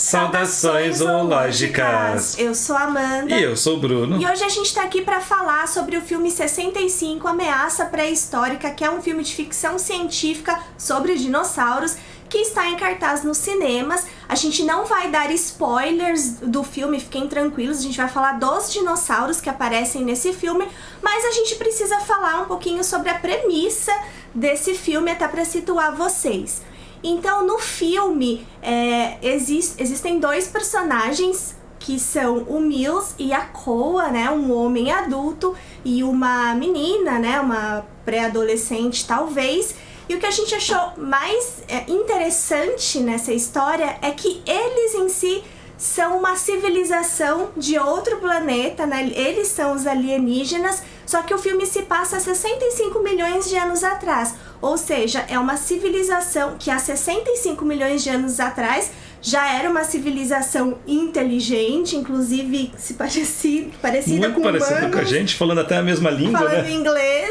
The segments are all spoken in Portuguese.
Saudações zoológicas! Eu sou a Amanda. E eu sou o Bruno. E hoje a gente tá aqui pra falar sobre o filme 65, Ameaça Pré-Histórica, que é um filme de ficção científica sobre dinossauros, que está em cartaz nos cinemas. A gente não vai dar spoilers do filme, fiquem tranquilos, a gente vai falar dos dinossauros que aparecem nesse filme, mas a gente precisa falar um pouquinho sobre a premissa desse filme, até pra situar vocês. Então, no filme, existem dois personagens que são o Mills e a Koa, né? Um homem adulto e uma menina, né? Uma pré-adolescente, talvez. E o que a gente achou mais interessante nessa história é que eles em si são uma civilização de outro planeta, né? Eles são os alienígenas, só que o filme se passa 65 milhões de anos atrás. Ou seja, é uma civilização que há 65 milhões de anos atrás já era uma civilização inteligente, inclusive parecida muito com parecido humanos, com a gente, falando até a mesma língua, falando né? inglês,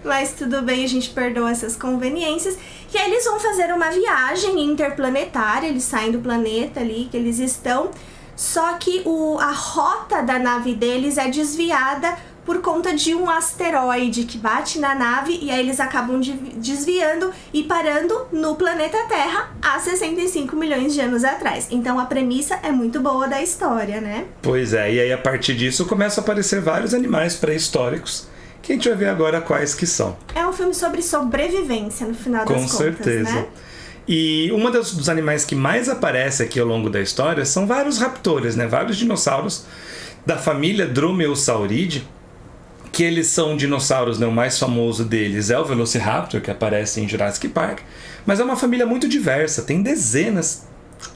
mas tudo bem, a gente perdoa essas conveniências. E aí eles vão fazer uma viagem interplanetária, eles saem do planeta ali que eles estão, só que a rota da nave deles é desviada por conta de um asteroide que bate na nave, e aí eles acabam desviando e parando no planeta Terra há 65 milhões de anos atrás. Então a premissa é muito boa da história, né? Pois é, e aí a partir disso começam a aparecer vários animais pré-históricos, que a gente vai ver agora quais que são. É um filme sobre sobrevivência, no final das contas, com certeza, né? E um dos animais que mais aparece aqui ao longo da história são vários raptores, né? Vários dinossauros da família Dromaeosauridae, que eles são dinossauros, né? O mais famoso deles é o Velociraptor, que aparece em Jurassic Park, mas é uma família muito diversa, tem dezenas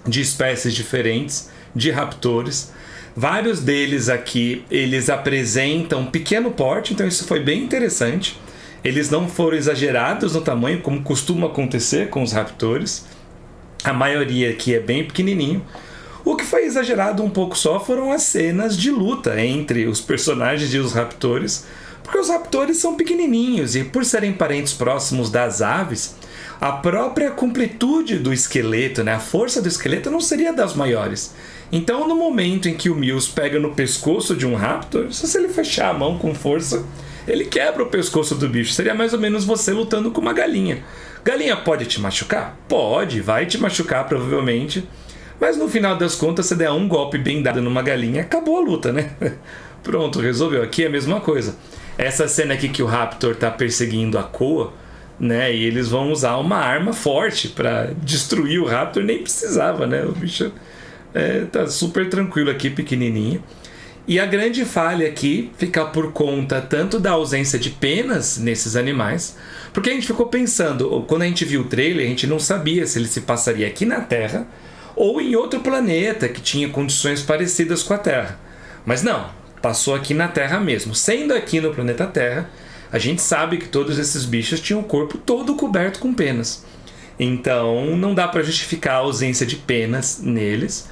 de espécies diferentes de raptores. Vários deles aqui, eles apresentam pequeno porte, então isso foi bem interessante. Eles não foram exagerados no tamanho, como costuma acontecer com os raptores. A maioria aqui é bem pequenininho. O que foi exagerado um pouco só foram as cenas de luta entre os personagens e os raptores, porque os raptores são pequenininhos e, por serem parentes próximos das aves, a própria completude do esqueleto, né, a força do esqueleto não seria das maiores. Então, no momento em que o Mills pega no pescoço de um raptor, se ele fechar a mão com força, ele quebra o pescoço do bicho. Seria mais ou menos você lutando com uma galinha. Galinha pode te machucar? Pode, vai te machucar provavelmente. Mas no final das contas, se der um golpe bem dado numa galinha, acabou a luta, né? Pronto, resolveu. Aqui é a mesma coisa. Essa cena aqui que o Raptor tá perseguindo a Koa, né? E eles vão usar uma arma forte para destruir o Raptor. Nem precisava, né? O bicho tá super tranquilo aqui, pequenininho. E a grande falha aqui fica por conta tanto da ausência de penas nesses animais, porque a gente ficou pensando, quando a gente viu o trailer, a gente não sabia se ele se passaria aqui na Terra ou em outro planeta que tinha condições parecidas com a Terra. Mas não, passou aqui na Terra mesmo. Sendo aqui no planeta Terra, a gente sabe que todos esses bichos tinham o corpo todo coberto com penas. Então não dá para justificar a ausência de penas neles.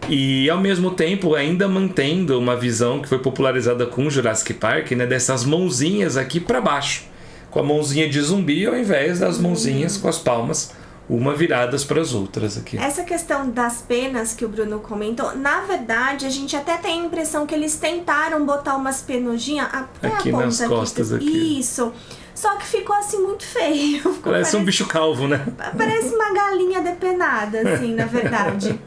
E ao mesmo tempo ainda mantendo uma visão que foi popularizada com o Jurassic Park, né, dessas mãozinhas aqui para baixo, com a mãozinha de zumbi ao invés das mãozinhas com as palmas uma viradas para as outras aqui. Essa questão das penas que o Bruno comentou, na verdade, a gente até tem a impressão que eles tentaram botar umas penugинhas aqui nas costas aqui. Isso. Só que ficou assim muito feio. Parece um bicho calvo, né? Parece uma galinha depenada, assim, na verdade.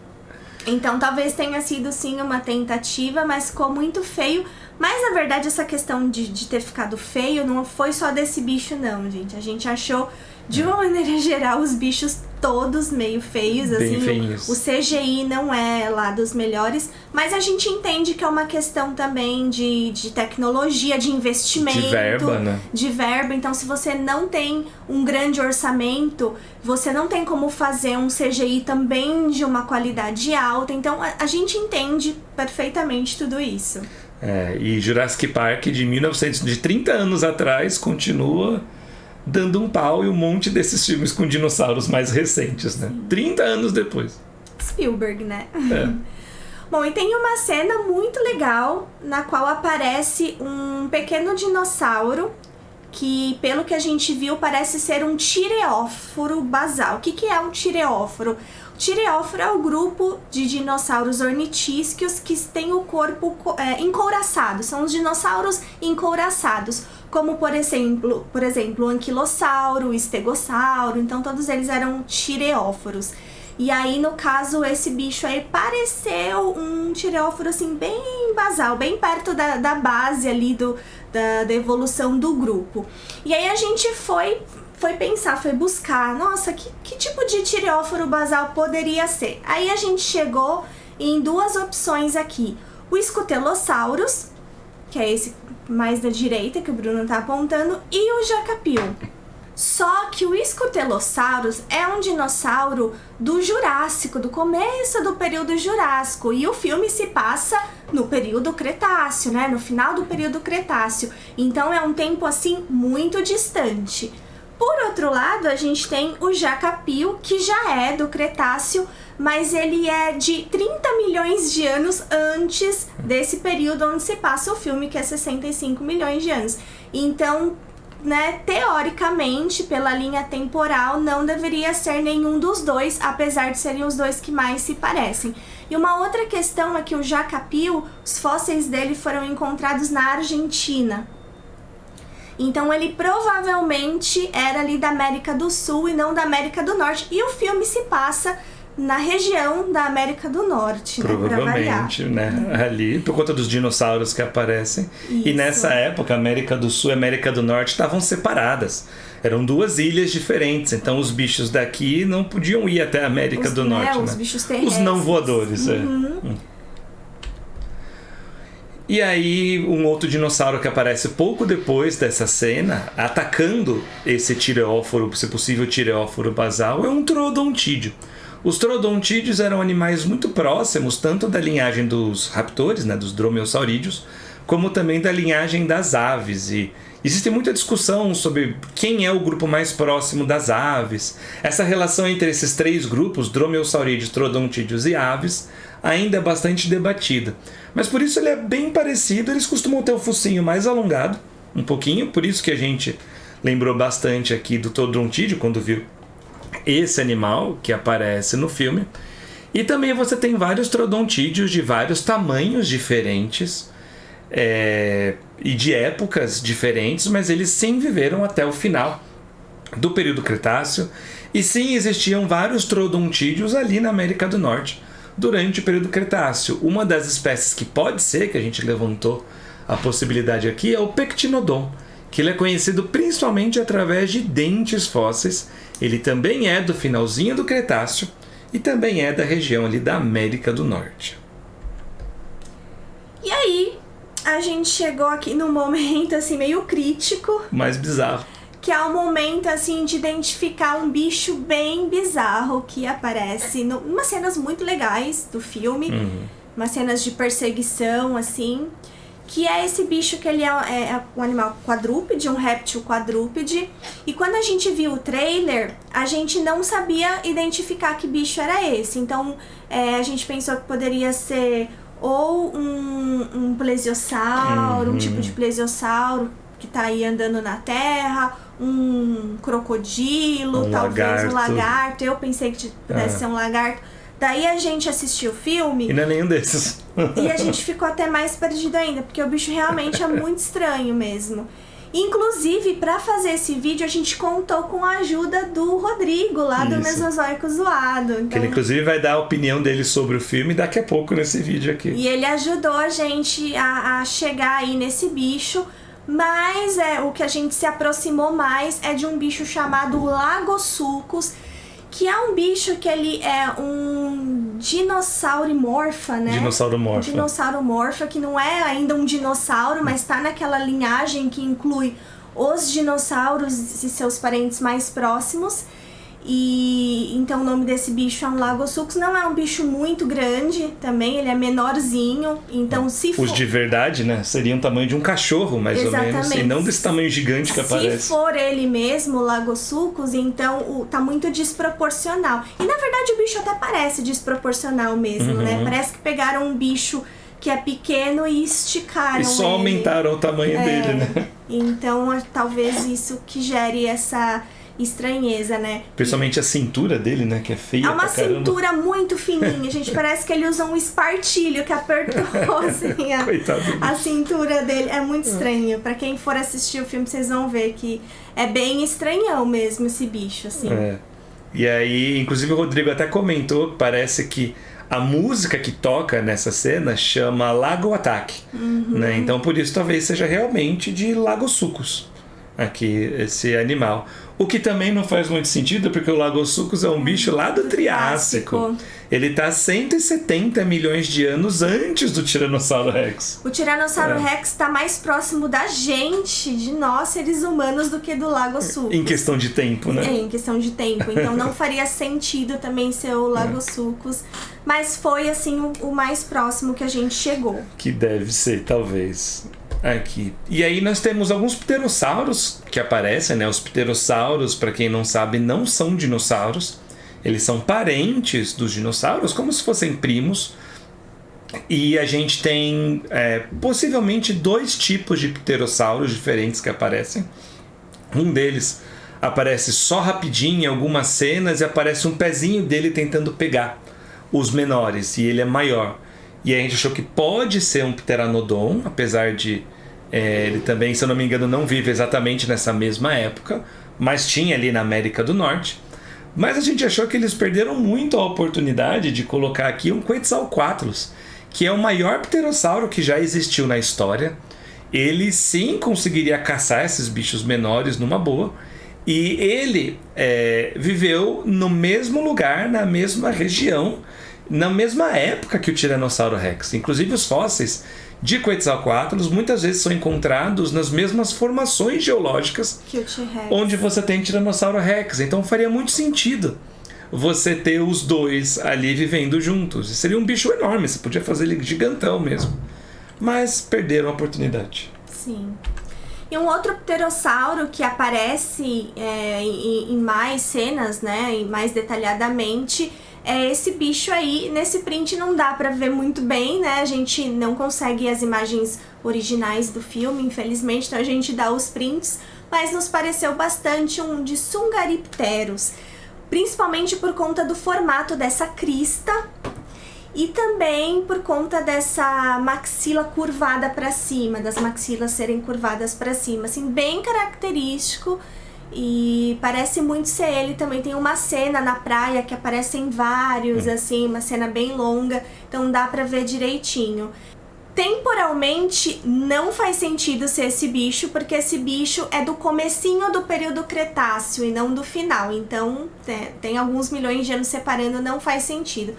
Então talvez tenha sido sim uma tentativa, mas ficou muito feio. Mas na verdade essa questão de ter ficado feio não foi só desse bicho não, gente. A gente achou de uma maneira geral os bichos todos meio feios, bem assim, feinhos. O CGI não é lá dos melhores, mas a gente entende que é uma questão também de tecnologia, de investimento, de verba, né? De verba. Então se você não tem um grande orçamento, você não tem como fazer um CGI também de uma qualidade alta, então a gente entende perfeitamente tudo isso. E Jurassic Park de 30 anos atrás continua dando um pau, e um monte desses filmes com dinossauros mais recentes, né? 30 anos depois. Spielberg, né? Bom, e tem uma cena muito legal na qual aparece um pequeno dinossauro que, pelo que a gente viu, parece ser um tireóforo basal. O que é um tireóforo? Tireóforo é o grupo de dinossauros ornitísquios que tem o corpo encouraçado. São os dinossauros encouraçados, como por exemplo o anquilossauro, o estegossauro. Então todos eles eram tireóforos. E aí, no caso, esse bicho aí pareceu um tireóforo assim bem basal, bem perto da base ali da evolução do grupo. E aí a gente foi pensar, foi buscar, nossa, que tipo de tireóforo basal poderia ser? Aí a gente chegou em duas opções aqui. O Scutelosaurus, que é esse mais da direita que o Bruno tá apontando, e o Jacapil. Só que o Scutelosaurus é um dinossauro do Jurássico, do começo do período Jurássico, e o filme se passa no período Cretáceo, né? No final do período Cretáceo. Então é um tempo assim muito distante. Por outro lado, a gente tem o Jacapil, que já é do Cretáceo, mas ele é de 30 milhões de anos antes desse período onde se passa o filme, que é 65 milhões de anos. Então, né, teoricamente, pela linha temporal, não deveria ser nenhum dos dois, apesar de serem os dois que mais se parecem. E uma outra questão é que o Jacapil, os fósseis dele foram encontrados na Argentina. Então ele provavelmente era ali da América do Sul e não da América do Norte. E o filme se passa na região da América do Norte, provavelmente, né? Ali, por conta dos dinossauros que aparecem. Isso. E nessa época, a América do Sul e a América do Norte estavam separadas. Eram duas ilhas diferentes, então os bichos daqui não podiam ir até a América do Norte, né? Os bichos terrestres. Os não voadores, E aí, um outro dinossauro que aparece pouco depois dessa cena, atacando esse tireóforo, esse possível tireóforo basal, é um troodontídeo. Os troodontídeos eram animais muito próximos, tanto da linhagem dos raptores, né, dos dromeossaurídeos, como também da linhagem das aves. E existe muita discussão sobre quem é o grupo mais próximo das aves. Essa relação entre esses três grupos, dromeossaurídeos, troodontídeos e aves, ainda é bastante debatida. Mas por isso ele é bem parecido, eles costumam ter o focinho mais alongado, um pouquinho, por isso que a gente lembrou bastante aqui do troodontídeo quando viu esse animal que aparece no filme. E também você tem vários troodontídeos de vários tamanhos diferentes e de épocas diferentes, mas eles sim viveram até o final do período Cretáceo, e sim existiam vários troodontídeos ali na América do Norte durante o período Cretáceo. Uma das espécies que pode ser, que a gente levantou a possibilidade aqui, é o Pectinodon, que ele é conhecido principalmente através de dentes fósseis. Ele também é do finalzinho do Cretáceo e também é da região ali da América do Norte. E aí, a gente chegou aqui num momento assim meio crítico. Mais bizarro. Que é o momento assim de identificar um bicho bem bizarro que aparece em umas cenas muito legais do filme. Umas cenas de perseguição, assim. Que é esse bicho que ele é um animal quadrúpede, um réptil quadrúpede. E quando a gente viu o trailer, a gente não sabia identificar que bicho era esse. Então, a gente pensou que poderia ser ou um plesiosauro, um tipo de plesiosauro que tá aí andando na terra, um crocodilo, talvez um lagarto. Eu pensei que pudesse ser um lagarto. Daí a gente assistiu o filme... E não é nenhum desses. E a gente ficou até mais perdido ainda, porque o bicho realmente é muito estranho mesmo. Inclusive, para fazer esse vídeo, a gente contou com a ajuda do Rodrigo, lá do Mesozoico Zoado. Então... Que ele, inclusive, vai dar a opinião dele sobre o filme daqui a pouco nesse vídeo aqui. E ele ajudou a gente a chegar aí nesse bicho, mas o que a gente se aproximou mais é de um bicho chamado Lagosuchus, que é um bicho que ele é um dinossaurimorfa, né? Dinossaurimorfa, que não é ainda um dinossauro, mas está naquela linhagem que inclui os dinossauros e seus parentes mais próximos. E então o nome desse bicho é um Lagosuchus. Não é um bicho muito grande também, ele é menorzinho. Então os de verdade, né, seriam o tamanho de um cachorro, mais ou menos, e não desse tamanho gigante que aparece. Se for ele mesmo, o Lagosuchus, então tá muito desproporcional. E na verdade o bicho até parece desproporcional mesmo, né? Parece que pegaram um bicho que é pequeno e esticaram e só ele. Aumentaram o tamanho dele, né? Então talvez isso que gere estranheza, né? Principalmente a cintura dele, né? Que é feia. É uma pra caramba. cintura muito fininha, gente. Parece que ele usa um espartilho que apertou assim, a cintura dele. É muito estranho. Pra quem for assistir o filme, vocês vão ver que é bem estranhão mesmo esse bicho, assim. É. E aí, inclusive o Rodrigo até comentou que parece que a música que toca nessa cena chama Lago Ataque, né? Então por isso talvez seja realmente de Lagosucos aqui esse animal. O que também não faz muito sentido, porque o Lagosucos é um bicho lá do Triássico. Ele tá 170 milhões de anos antes do Tiranossauro Rex. O Tiranossauro Rex tá mais próximo da gente, de nós seres humanos, do que do Lagosucos. Em questão de tempo, né? É, em questão de tempo. Então não faria sentido também ser o Lagosucos. Mas foi, assim, o mais próximo que a gente chegou. Que deve ser, talvez. Aqui. E aí nós temos alguns pterossauros que aparecem, né? Os pterossauros, para quem não sabe, não são dinossauros. Eles são parentes dos dinossauros, como se fossem primos. E a gente tem possivelmente 2 tipos de pterossauros diferentes que aparecem. Um deles aparece só rapidinho em algumas cenas e aparece um pezinho dele tentando pegar os menores, e ele é maior. E a gente achou que pode ser um pteranodon, apesar de ele também, se eu não me engano, não vive exatamente nessa mesma época, mas tinha ali na América do Norte. Mas a gente achou que eles perderam muito a oportunidade de colocar aqui um Quetzalcoatlus, que é o maior pterossauro que já existiu na história. Ele sim conseguiria caçar esses bichos menores numa boa, e ele viveu no mesmo lugar, na mesma região, na mesma época que o Tiranossauro Rex. Inclusive os fósseis de Quetzalcoatlus muitas vezes são encontrados nas mesmas formações geológicas que o T-Rex, onde você tem Tiranossauro Rex. Então faria muito sentido você ter os dois ali vivendo juntos. E seria um bicho enorme, você podia fazer ele gigantão mesmo. Mas perderam a oportunidade. Sim. E um outro pterossauro que aparece em mais cenas, né, e mais detalhadamente, é esse bicho aí. Nesse print não dá pra ver muito bem, né? A gente não consegue as imagens originais do filme, infelizmente, então a gente dá os prints, mas nos pareceu bastante um de Sungaripterus, principalmente por conta do formato dessa crista e também por conta dessa maxila curvada pra cima, das maxilas serem curvadas pra cima, assim, bem característico. E parece muito ser ele. Também tem uma cena na praia que aparecem vários, assim, uma cena bem longa, então dá pra ver direitinho. Temporalmente não faz sentido ser esse bicho, porque esse bicho é do comecinho do período Cretáceo e não do final, então tem alguns milhões de anos separando, não faz sentido.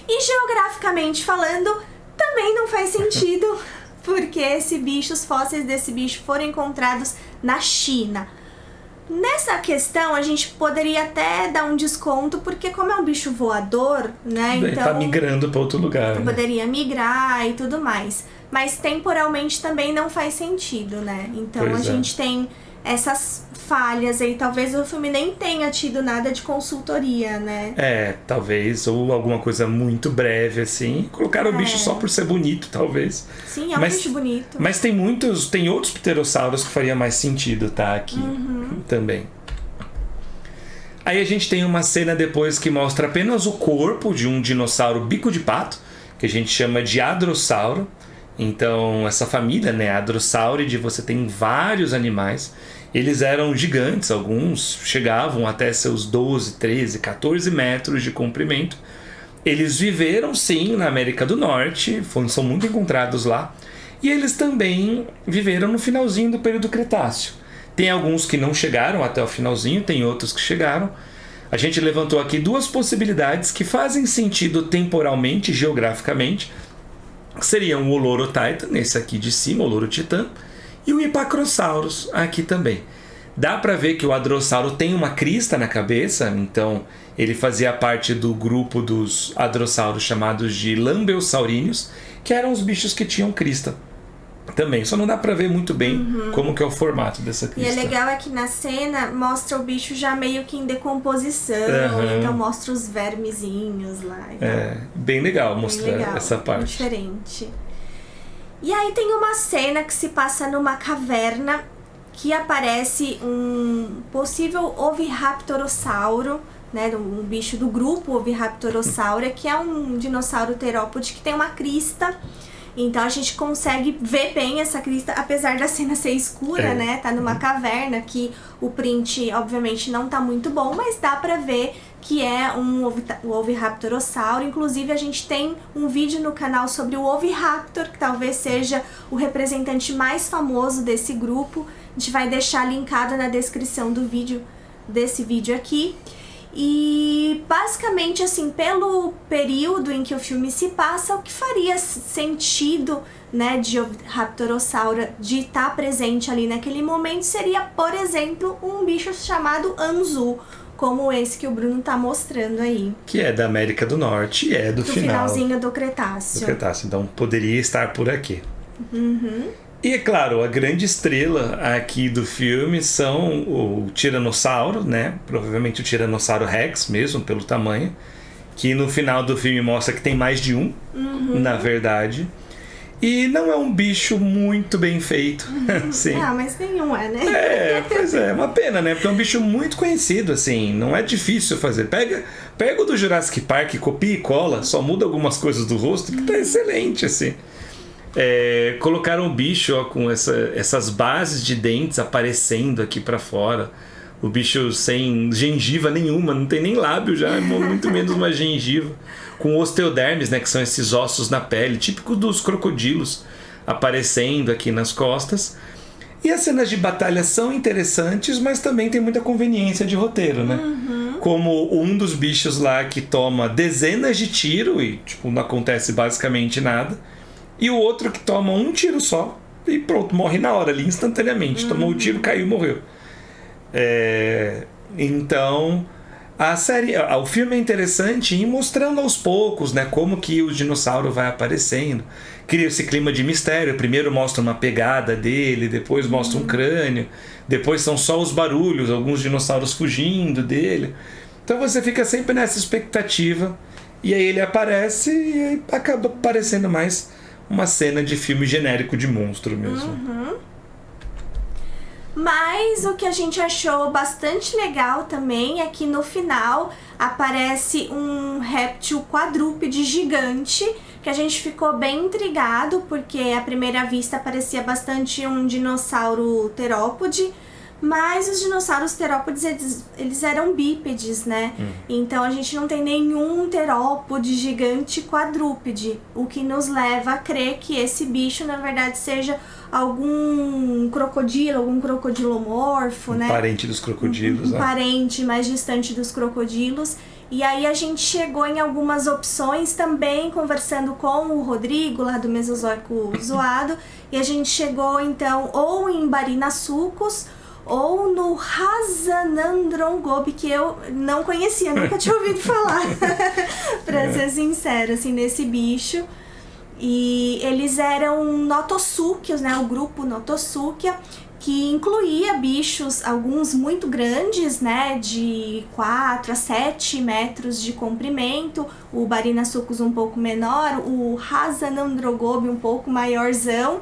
E geograficamente falando, também não faz sentido, porque os fósseis desse bicho foram encontrados na China. Nessa questão, a gente poderia até dar um desconto, porque como é um bicho voador, né, Ele então tá migrando para outro lugar, né? Poderia migrar e tudo mais. Mas temporalmente também não faz sentido, né? Então Pois a gente tem essas falhas aí. Talvez o filme nem tenha tido nada de consultoria, né? Talvez, ou alguma coisa muito breve, assim. Colocaram o bicho só por ser bonito, talvez. Sim, é um bicho bonito. Mas tem outros pterossauros que faria mais sentido tá aqui também. Aí a gente tem uma cena depois que mostra apenas o corpo de um dinossauro bico de pato, que a gente chama de Hadrossauro. Então, essa família, né, Hadrosauridae, você tem vários animais. Eles eram gigantes, alguns chegavam até seus 12, 13, 14 metros de comprimento. Eles viveram, sim, na América do Norte, são muito encontrados lá. E eles também viveram no finalzinho do período Cretáceo. Tem alguns que não chegaram até o finalzinho, tem outros que chegaram. A gente levantou aqui 2 possibilidades que fazem sentido temporalmente e geograficamente. Seriam o Olorotitan, esse aqui de cima, o Olorotitã, e o Hypacrosaurus aqui também. Dá para ver que o Hadrossauro tem uma crista na cabeça, então ele fazia parte do grupo dos hadrossauros chamados de Lambeusaurinos, que eram os bichos que tinham crista também. Só não dá pra ver muito bem como que é o formato dessa crista. E é legal é que na cena mostra o bicho já meio que em decomposição, então mostra os vermezinhos lá. Então, bem legal mostrar essa parte. Diferente. E aí tem uma cena que se passa numa caverna que aparece um possível Oviraptorossauro, né, um bicho do grupo Oviraptorossauro, que é um dinossauro terópode que tem uma crista. Então a gente consegue ver bem essa crista, apesar da cena ser escura, né? Tá numa caverna, que o print obviamente não tá muito bom, mas dá pra ver que é um Oviraptorossauro. Inclusive a gente tem um vídeo no canal sobre o Oviraptor, que talvez seja o representante mais famoso desse grupo. A gente vai deixar linkado na descrição do vídeo, desse vídeo aqui. E basicamente, assim, pelo período em que o filme se passa, o que faria sentido, né, de Raptorossauro de estar presente ali naquele momento seria, por exemplo, um bicho chamado Anzu, como esse que o Bruno tá mostrando aí. Que é da América do Norte e é do finalzinho do Cretáceo. Do Cretáceo, então poderia estar por aqui. E é claro, a grande estrela aqui do filme são o Tiranossauro, né? Provavelmente o Tiranossauro Rex mesmo, pelo tamanho. Que no final do filme mostra que tem mais de um, na verdade. E não é um bicho muito bem feito. Sim. Ah, mas nenhum é, né? Pois é uma pena, né? Porque é um bicho muito conhecido, assim. Não é difícil fazer. Pega o do Jurassic Park, copia e cola, só muda algumas coisas do rosto, que tá excelente, assim. Colocaram o bicho, ó, com essas bases de dentes aparecendo aqui pra fora. O bicho sem gengiva nenhuma, não tem nem lábio já, muito menos uma gengiva. Com osteodermes, né, que são esses ossos na pele, típico dos crocodilos, aparecendo aqui nas costas. E as cenas de batalha são interessantes, mas também tem muita conveniência de roteiro, né? Como um dos bichos lá que toma dezenas de tiros e tipo, não acontece basicamente nada. E o outro que toma um tiro só e pronto, morre na hora ali, instantaneamente. Tomou o tiro, caiu e morreu. Então, o filme é interessante em mostrando aos poucos, né, como que o dinossauro vai aparecendo. Cria esse clima de mistério. Primeiro mostra uma pegada dele, depois mostra um crânio, depois são só os barulhos, alguns dinossauros fugindo dele. Então você fica sempre nessa expectativa. E aí ele aparece e aí acaba parecendo mais uma cena de filme genérico de monstro mesmo. Mas o que a gente achou bastante legal também é que no final aparece um réptil quadrúpede gigante, que a gente ficou bem intrigado, porque à primeira vista parecia bastante um dinossauro terópode, mas os dinossauros terópodes, eles eram bípedes, né? Então a gente não tem nenhum terópode gigante quadrúpede, o que nos leva a crer que esse bicho, na verdade, seja algum crocodilo, algum crocodilomorfo, né? Parente dos crocodilos, um parente mais distante dos crocodilos. E aí a gente chegou em algumas opções também, conversando com o Rodrigo, lá do Mesozoico Zoado, e a gente chegou, então, ou em Barynassukos, ou no Hazanandrongobi, que eu não conhecia, nunca tinha ouvido falar, pra ser sincero, assim, nesse bicho. E eles eram notossúquios, né, o grupo Notosuchia, que incluía bichos, alguns muito grandes, né, de 4 a 7 metros de comprimento, o Barynassukos um pouco menor, o Hazanandrongobi um pouco maiorzão.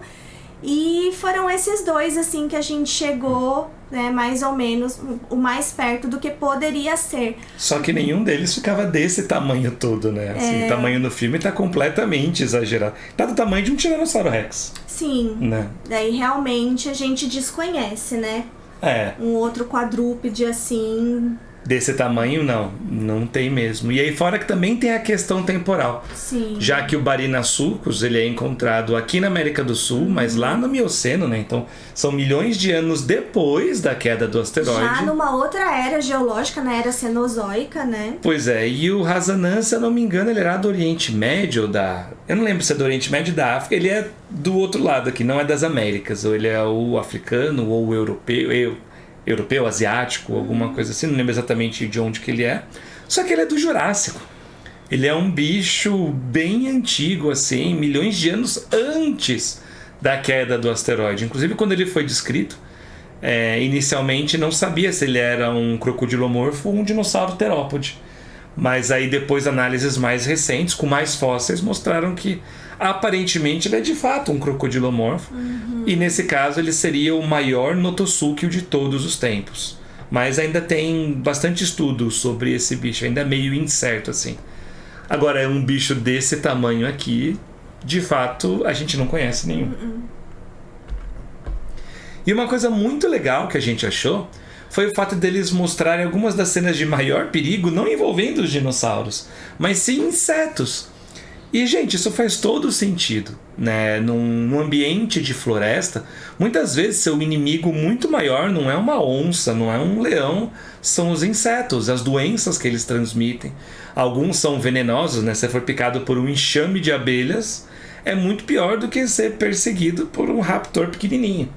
E foram esses dois, assim, que a gente chegou, né, mais ou menos, o mais perto do que poderia ser. Só que nenhum deles ficava desse tamanho todo, né? Assim, o tamanho no filme tá completamente exagerado. Tá do tamanho de um Tiranossauro Rex. Sim. Né? Daí realmente a gente desconhece, né? Um outro quadrúpede assim. Desse tamanho, não tem mesmo. E aí fora que também tem a questão temporal. Sim. Já que o Barynassukos, ele é encontrado aqui na América do Sul, mas lá no Mioceno, né? Então, são milhões de anos depois da queda do asteroide. Já numa outra era geológica, na era Cenozoica, né? Pois é, e o Hazanan, se eu não me engano, ele era do Oriente Médio ou da... Eu não lembro se é do Oriente Médio ou da África. Ele é do outro lado aqui, não é das Américas. Ou ele é o africano ou o europeu, asiático, alguma coisa assim, não lembro exatamente de onde que ele é. Só que ele é do Jurássico. Ele é um bicho bem antigo, assim, milhões de anos antes da queda do asteroide. Inclusive, quando ele foi descrito, inicialmente não sabia se ele era um crocodilomorfo ou um dinossauro terópode. Mas aí depois análises mais recentes, com mais fósseis, mostraram que Aparentemente ele é de fato um crocodilomorfo. E nesse caso ele seria o maior notossúquio de todos os tempos. Mas ainda tem bastante estudo sobre esse bicho, ainda é meio incerto assim. Agora, é um bicho desse tamanho aqui, de fato, a gente não conhece nenhum. E uma coisa muito legal que a gente achou foi o fato deles mostrarem algumas das cenas de maior perigo, não envolvendo os dinossauros, mas sim insetos. E, gente, isso faz todo sentido, né? Num ambiente de floresta, muitas vezes seu inimigo muito maior não é uma onça, não é um leão, são os insetos, as doenças que eles transmitem. Alguns são venenosos, né? Se for picado por um enxame de abelhas, é muito pior do que ser perseguido por um raptor pequenininho.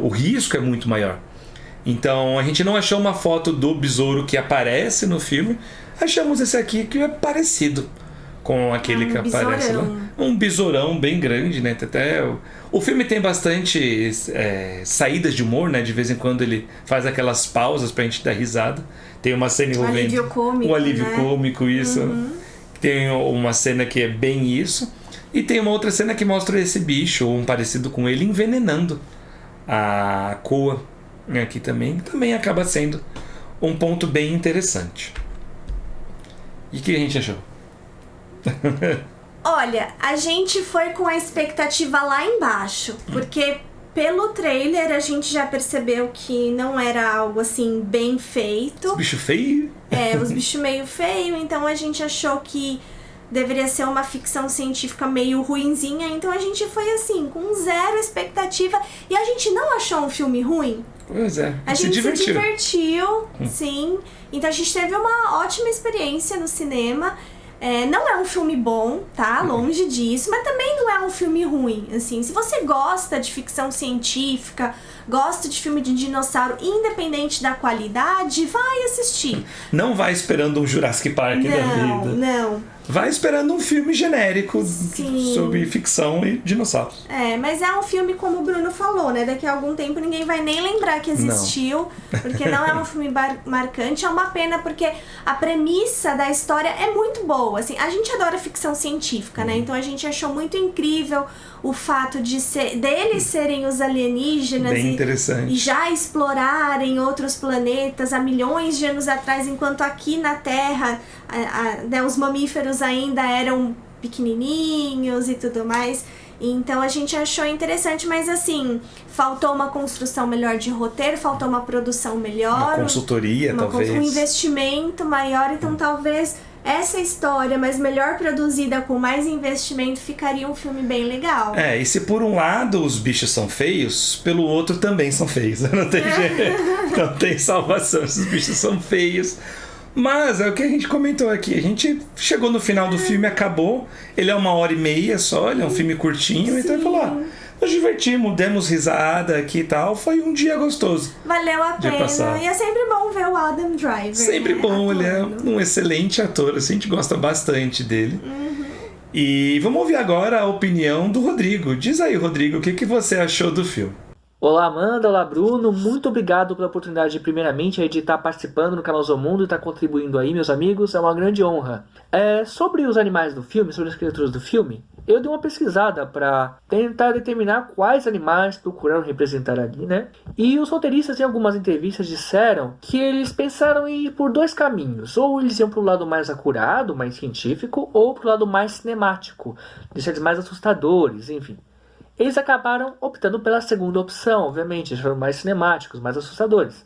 O risco é muito maior. Então, a gente não achou uma foto do besouro que aparece no filme, achamos esse aqui que é parecido com aquele que aparece lá. Um besourão bem grande, né? Até o filme tem bastante saídas de humor, né? De vez em quando ele faz aquelas pausas pra gente dar risada. Tem uma cena envolvendo... alívio cômico, um alívio né? cômico, isso. Tem uma cena que é bem isso. E tem uma outra cena que mostra esse bicho, ou um parecido com ele, envenenando a Koa. Aqui também acaba sendo um ponto bem interessante. E o que a gente achou? Olha, a gente foi com a expectativa lá embaixo, porque pelo trailer a gente já percebeu que não era algo assim bem feito. Os bichos feios? Os bichos meio feios, então a gente achou que deveria ser uma ficção científica meio ruinzinha, então a gente foi assim, com zero expectativa, e a gente não achou um filme ruim. Pois é, a gente se divertiu, sim. Então a gente teve uma ótima experiência no cinema. Não é um filme bom, tá? Longe disso, mas também não é um filme ruim, assim. Se você gosta de ficção científica, gosta de filme de dinossauro, independente da qualidade, vai assistir. Não vai esperando um Jurassic Park da vida. Não. Vai esperando um filme genérico Sim. sobre ficção e dinossauros. Mas é um filme, como o Bruno falou, né? Daqui a algum tempo ninguém vai nem lembrar que existiu, porque não é um filme marcante. É uma pena, porque a premissa da história é muito boa. Assim, a gente adora ficção científica, né? Então a gente achou muito incrível o fato deles serem os alienígenas bem interessante. E já explorarem outros planetas há milhões de anos atrás, enquanto aqui na Terra os mamíferos ainda eram pequenininhos e tudo mais. Então a gente achou interessante, mas assim, faltou uma construção melhor de roteiro, faltou uma produção melhor, uma consultoria, talvez, um investimento maior. Então talvez essa história, mas melhor produzida, com mais investimento, ficaria um filme bem legal. E se por um lado os bichos são feios, pelo outro também são feios. Não tem jeito, não tem salvação, esses bichos são feios. Mas é o que a gente comentou aqui. A gente chegou no final do filme, acabou. Ele é 1h30 só, ele é um filme curtinho. Sim. Então ele falou, nos divertimos, demos risada aqui e tal. Foi um dia gostoso. Valeu a pena. E é sempre bom ver o Adam Driver. Sempre bom, ele é um excelente ator. Assim, a gente gosta bastante dele. E vamos ouvir agora a opinião do Rodrigo. Diz aí, Rodrigo, o que você achou do filme? Olá Amanda, olá Bruno, muito obrigado pela oportunidade de primeiramente de estar participando no canal Zomundo e estar contribuindo aí, meus amigos, é uma grande honra. Sobre os animais do filme, sobre as criaturas do filme, eu dei uma pesquisada para tentar determinar quais animais procuraram representar ali, né? E os roteiristas em algumas entrevistas disseram que eles pensaram em ir por dois caminhos, ou eles iam para o lado mais acurado, mais científico, ou para o lado mais cinemático, deixar eles mais assustadores, enfim. Eles acabaram optando pela segunda opção, obviamente, eles foram mais cinemáticos, mais assustadores.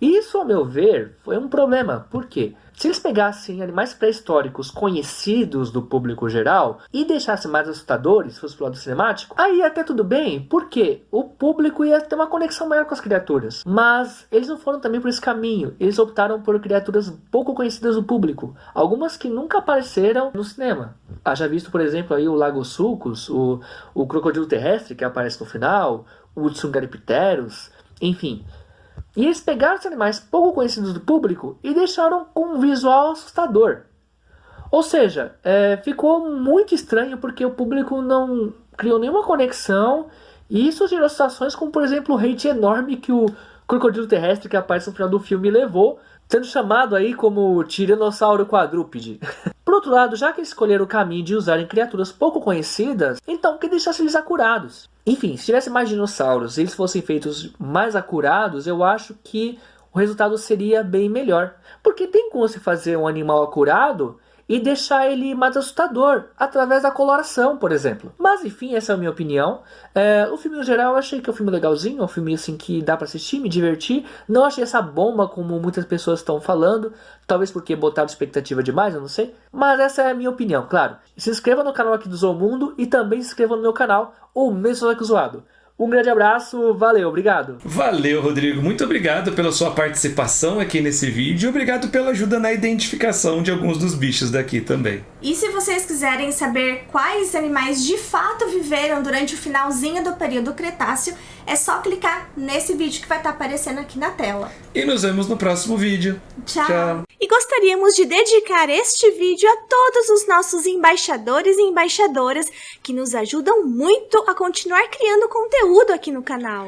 E isso, ao meu ver, foi um problema. Por quê? Se eles pegassem animais pré-históricos conhecidos do público geral e deixassem mais assustadores, se fosse pro lado cinemático, aí até tudo bem, porque o público ia ter uma conexão maior com as criaturas. Mas eles não foram também por esse caminho. Eles optaram por criaturas pouco conhecidas do público, algumas que nunca apareceram no cinema. Haja visto, por exemplo, aí o Lagosuchus, o crocodilo terrestre que aparece no final, o Tsungaripteros, enfim. E eles pegaram os animais pouco conhecidos do público e deixaram com um visual assustador. Ou seja, ficou muito estranho porque o público não criou nenhuma conexão. E isso gerou situações como, por exemplo, o hate enorme que o crocodilo terrestre que aparece no final do filme levou, sendo chamado aí como Tiranossauro quadrúpede. Por outro lado, já que escolheram o caminho de usarem criaturas pouco conhecidas, então que deixasse eles acurados. Enfim, se tivesse mais dinossauros e eles fossem feitos mais acurados, eu acho que o resultado seria bem melhor. Porque tem como se fazer um animal acurado e deixar ele mais assustador, através da coloração, por exemplo. Mas enfim, essa é a minha opinião. O filme no geral eu achei que é um filme legalzinho, é um filme assim que dá pra assistir, me divertir. Não achei essa bomba como muitas pessoas estão falando, talvez porque botaram expectativa demais, eu não sei. Mas essa é a minha opinião, claro. Se inscreva no canal aqui do Zoomundo e também se inscreva no meu canal, o Mesmo que Zoado. Um grande abraço, valeu, obrigado. Valeu, Rodrigo. Muito obrigado pela sua participação aqui nesse vídeo e obrigado pela ajuda na identificação de alguns dos bichos daqui também. E se vocês quiserem saber quais animais de fato viveram durante o finalzinho do período Cretáceo, é só clicar nesse vídeo que vai estar aparecendo aqui na tela. E nos vemos no próximo vídeo. Tchau! E gostaríamos de dedicar este vídeo a todos os nossos embaixadores e embaixadoras que nos ajudam muito a continuar criando conteúdo aqui no canal.